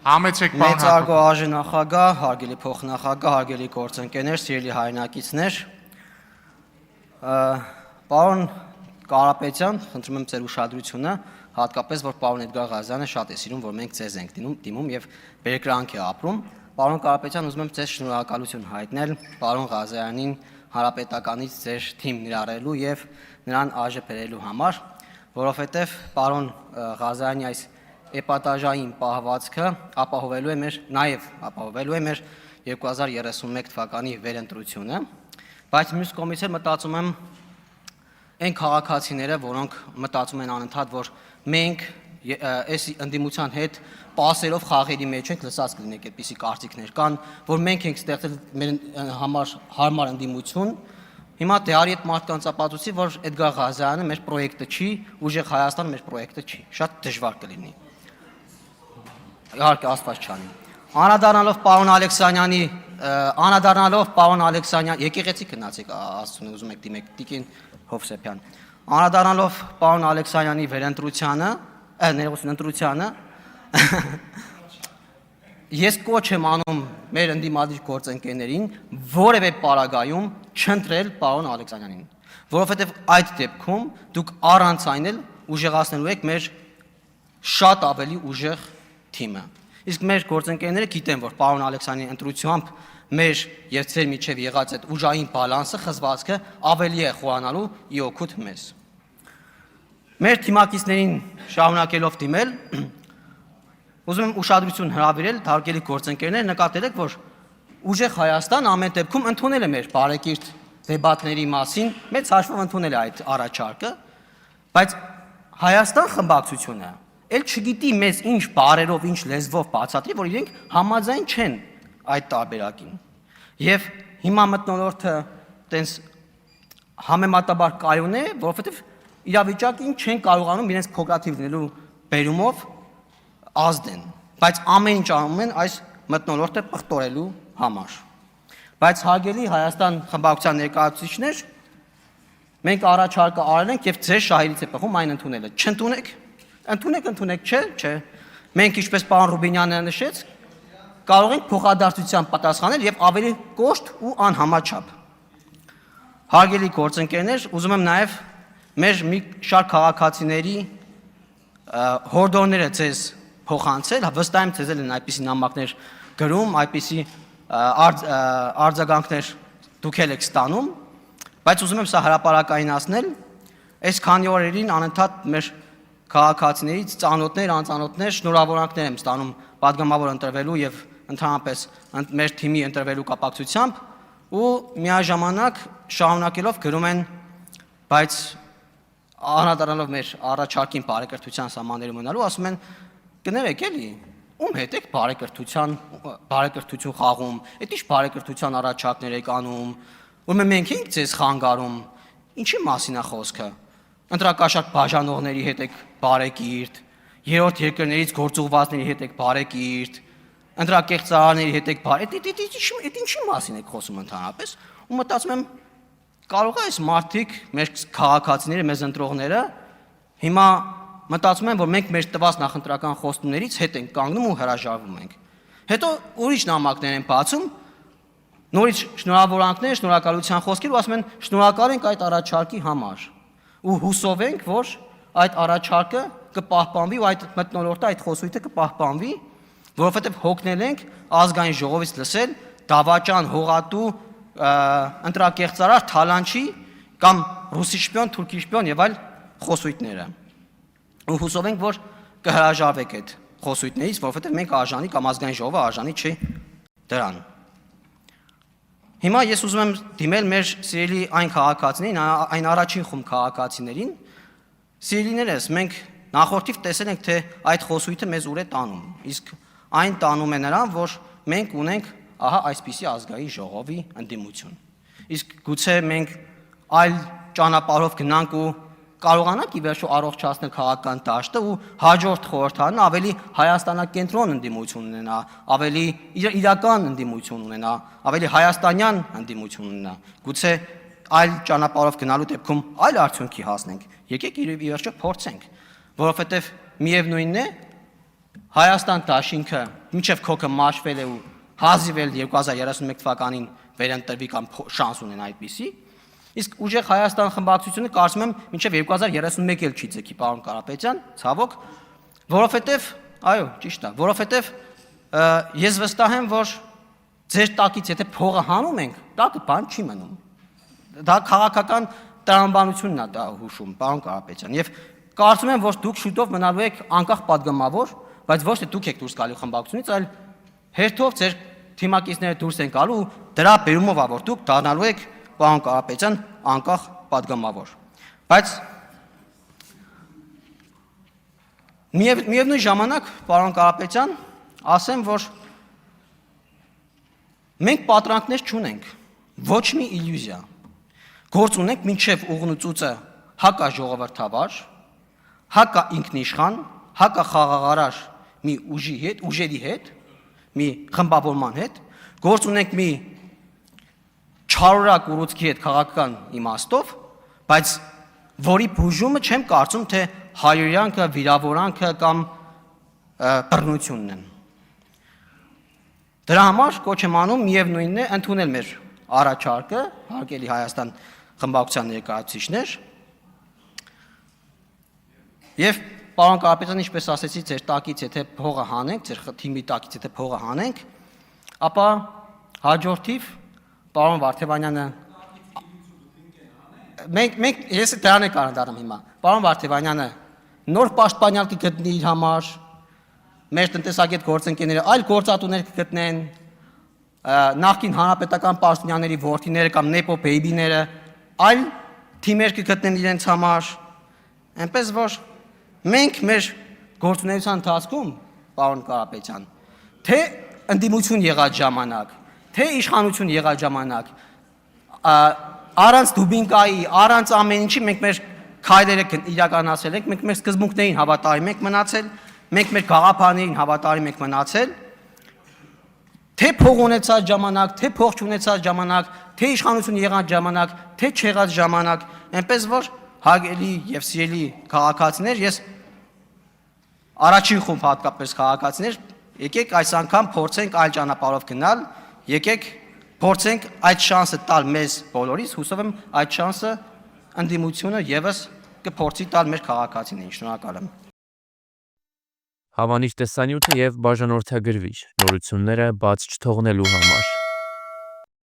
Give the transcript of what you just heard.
Համեցեք պարոն Մեծարգո արժանախագահ, հարգելի փոխնախագահ, հարգելի գործընկերներ, սիրելի հայրենակիցներ, պարոն Կարապետյան, խնդրում եմ ձեր ուշադրությունը, հատկապես որ պարոն Էդգար Ղազարյանը շատ է սիրում, որ մենք ձեզ ենք դիմում եւ բերկրանք է ապրում։ Պարոն Կարապետյան, ուզում եմ ձեզ շնորհակալություն հայտնել պարոն Ղազարյանին հանրապետականից ձեր թիմ ներառելու եւ նրան ԱԺ բերելու համար, որովհետեւ պարոն Ղազարյանի այս էպատաժային պահվածքը ապահովելու է մեր 2031 թվականի վերընտրությունը, բայց մյուս կողմից էլ մտածում եմ այն քաղաքացիները, որոնք մտածում են անընդհատ, որ մենք այս ընդդիմության հետ պասերով խաղերի մեջ ենք, լսած կլինեք այդպիսի կարծիքներ կան, որ մենք ենք ստեղծել մեր համար հարմար ընդդիմություն, հիմա դեռ այդ մարդկանց ապացուցի, որ Էդգար Ղազարյանը մեր պրոյեկտը չի, ուժեղ Հայաստանը մեր պրոյեկտը չի, շատ դժվար կլինի։ Իհարկե Աստված չանի։ Անդրադառնալով պարոն Ալեքսանյան, եկեղեցի գնացեք, Աստծուն ուզում եք դիմեք Տիկին Հովսեփյան։ Անդրադառնալով պարոն Ալեքսանյանի ընտրությանը, ես կոչ եմ անում մեր ընդդիմադիր գործընկերներին որևէ պարագայում չընտրել պարոն Ալեքսանյանին, որովհետև այդ դեպքում դուք առանց այն էլ ուժեղացնելու եք մեր շատ ավելի ուժեղ թիմը։ Իսկ մեր գործընկերները գիտեն, որ պարոն Ալեքսանյանի ընտրությամբ մեր եւ ձեր միջև եղած այդ ուժային բալանսը, խզվածքը ավելի է խորանալու ի օգուտ մեզ։ Մեր թիմակիցներին շարունակելով դիմել, ուզում եմ ուշադրություն հրավիրել, հարգելի գործընկերներ, նկատել եք, որ ուժեղ Հայաստան ամեն դեպքում ընդունել է մեր բարեկիրթ դեբատների մասին, մեծ հաշվով ընդունել է այդ առաջարկը, բայց Հայաստան խմբակցությունը էլ չգիտի մեզ ինչ բարերով, ինչ լեզվով բացատրի, որ իրենք համաձայն չեն այդ տարբերակին։ Եվ հիմա մթնոլորտը տենց համեմատաբար կայուն է, որովհետև իրավիճակին չեն կարողանում իրենց փոքրաթիվ լինելու բերումով ազդեն, բայց ամեն ինչ անում են այս մթնոլորտը պղտորելու համար։ Բայց հարգելի Հայաստան խմբակցության ներկայացուցիչներ, մենք առաջարկը արել ենք եւ ձեր շահերից է բխում այն ընդունելը։ Չընդունեք, ընդունեք, չէ։ Մենք ինչպես պարոն Ռուբինյանը նշեց, կարող ենք փոխադարձության պատասխանել եւ ավելի կոշտ ու անհամաչափ։ Հարգելի գործընկերներ, ուզում եմ նաեւ մեր մի շարք քաղաքացիների հորդորները ձեզ փոխանցել, վստահ եմ ձեզ են այդպիսի նամակներ գրում, այդպիսի արձագանքներ դուք եք ստանում, բայց ուզում եմ սա հրապարակայնացնել, այս քանի օրերին անընդհատ մեր քաղաքացիներից ծանոթներ, անծանոթներ շնորհավորանքներ եմ ստանում падգամավոր ընտրվելու եւ ընդհանրապես մեր թիմի ընտրվելու կապակցությամբ ու միաժամանակ շարունակելով գրում են, բայց անդրադառնալով մեր առաջարկին բարեկրթության սահմաններում մնալու, ասում են կներեք էլի, ում հետ եք բարեկրթություն խաղում, այդ ինչ բարեկրթության առաջարկներ եք անում, ում մենք ենք ձեզ խանգարում, ինչի մասին է խոսքը, ընտրակաշառք բաժանողների հետ եք բարեկիրթ, երրորդ երկրներից գործուղվածների հետ եք բարեկիրթ, ընտրակեղծարարների հետ եք բարեկիրթ, այդ ինչի մասին եք խոսում ընդհանրապես, ու մտածում եմ կարող է այս մարդիկ, մեր քաղաքացիները, մեզ ընտրողները հիմա մտածում են, որ մենք մեր տված նախընտրական խոստումներից հետ ենք կանգնում ու հրաժարվում ենք։ Հետո ուրիշ նամակներ են բացում, նորից շնորհավորանքներ, շնորհակալության խոսքեր ու ասում են շնորհակալ ենք այդ առաջարկի համար։ Ու հուսով ենք, որ այդ առաջարկը կպահպանվի ու այդ մթնոլորտը, այդ խոսույթը կպահպանվի, որովհետև հոգնել ենք ազգային ժողովից լսել դավաճան, հողատու ընտրակեղծարար թալանչի կամ ռուսի շպիոն, թուրքի շպիոն եւ այլ խոսույթները։ Ու հուսով ենք, որ կհրաժարվեք այդ խոսույթներից, որովհետեւ մենք արժանի կամ ազգային ժողովը արժանի չի դրան։ Հիմա ես ուզում եմ դիմել մեր սիրելի այն քաղաքացիներին, այն առաջին խումբ քաղաքացիներին, սիրելիներս, մենք նախորդիվ տեսել ենք, թե այդ խոսույթը մեզ ուր է տանում, իսկ այն տանում է նրան, որ մենք ունենք ահա այսպիսի ազգային ժողովի ընդդիմություն։ Իսկ գուցե մենք այլ ճանապարհով գնանք ու կարողանանք ի վերջո առողջացնել քաղաքական դաշտը ու հաջորդ խորհրդարանը ավելի հայաստանակենտրոն ընդդիմություն ունենա, ավելի իրական ընդդիմություն ունենա, ավելի հայաստանյան ընդդիմություն ունենա։ Գուցե այլ ճանապարհով գնալու դեպքում այլ արդյունքի հասնենք։ Եկեք ի վերջո փորձենք, որովհետև միևնույնն է Հայաստան դաշինքը մինչև քոքը մաշվել է ու հազիվել 2031 թվականին վերընտրվի կամ շանս ունեն այդպիսի, իսկ ուժեղ Հայաստան խմբակցությունը կարծում եմ մինչև 2031 էլ չի ձգի, պարոն Կարապետյան, ցավոք, որովհետև, այո, ճիշտ է, որովհետև ես վստահ եմ, որ ձեր տակից եթե փողը հանում ենք, տակը բան չի մնում։ Դա քաղաքական տրամաբանությունն է դա հուշում, պարոն Կարապետյան, եւ կարծում եմ, որ դուք շուտով մնալու եք անկախ падգամավոր, բայց ոչ թե դուք եք դուրս գալու խմբակցությունից, այլ հերթով ձեր թիմակիցները դուրս են գալու, դրա բերումով է, որ դուք դառնալու եք, պարոն Կարապետյան, անկախ падգամավոր։ Բայց միևնույն ժամանակ, պարոն Կարապետյան, ասեմ, որ մենք պատրանքներ չունենք, ոչ մի իլյուզիա։ Գործ ունենք մինչև ուղնուծուցը հակա ժողովրդավար, հակա ինքնիշխան, հակա խաղաղարար մի ուժերի հետ, մի խմբավորման հետ, գործ ունենք մի չարորակ ուռուցքի հետ քաղաքական իմաստով, բայց որի բուժումը չեմ կարծում, թե հայրենիքը, վիրավորանքը կամ բռնությունն են։ Դրա համար կոչ եմ անում միևնույնն է ընդունել մեր առաջարկը, հարգելի Հայաստան խմբակցության ներկայացուցիչներ, եւ պարոն Կարապետյան, ինչպես ասեցի, ձեր տակից եթե փողը հանենք, ձեր թիմի տակից եթե փողը հանենք, ապա հաջորդիվ պարոն Վարդևանյանը մենք ես դրան եք անդառնում հիմա։ Պարոն Վարդևանյանը նոր պաշտպանյալ կգտնի իր համար, մեր տնտեսագետ գործընկերները այլ գործատուներ կգտնեն, նախկին հանրապետական պաշտոնյաների որդիները կամ նեպո բեյբիները այլ թիմեր կգտնեն իրենց համար, այնպես որ մենք մեր գործունեության ընթացքում, պարոն Կարապետյան, թե ընդդիմություն եղած ժամանակ, թե իշխանություն եղած ժամանակ, առանց դուբինկայի, առանց ամեն ինչի մենք մեր քայլերը իրականացել ենք, մենք մեր սկզբունքներին հավատարիմ ենք մնացել, մենք մեր գաղափարներին հավատարիմ ենք մնացել, թե փող ունեցած ժամանակ, թե փող չունեցած ժամանակ, թե իշխանություն եղած ժամանակ, թե չեղած ժամանակ, այնպես որ հարգելի եւ սիրելի քաղաքացիներ, ես առաջին խումբ հատկապես քաղաքացիներ, եկեք այս անգամ փորձենք այլ ճանապարհով գնալ, եկեք փորձենք այդ շանսը տալ մեզ բոլորիս, հուսով եմ այդ շանսը ընդդիմությունը եւս կփորձի տալ մեր քաղաքացիներին։ Շնորհակալ եմ։ Հավանիչ տեսանյութը եւ բաժանորդագրվիչ նորությունները բաց չթողնելու համար։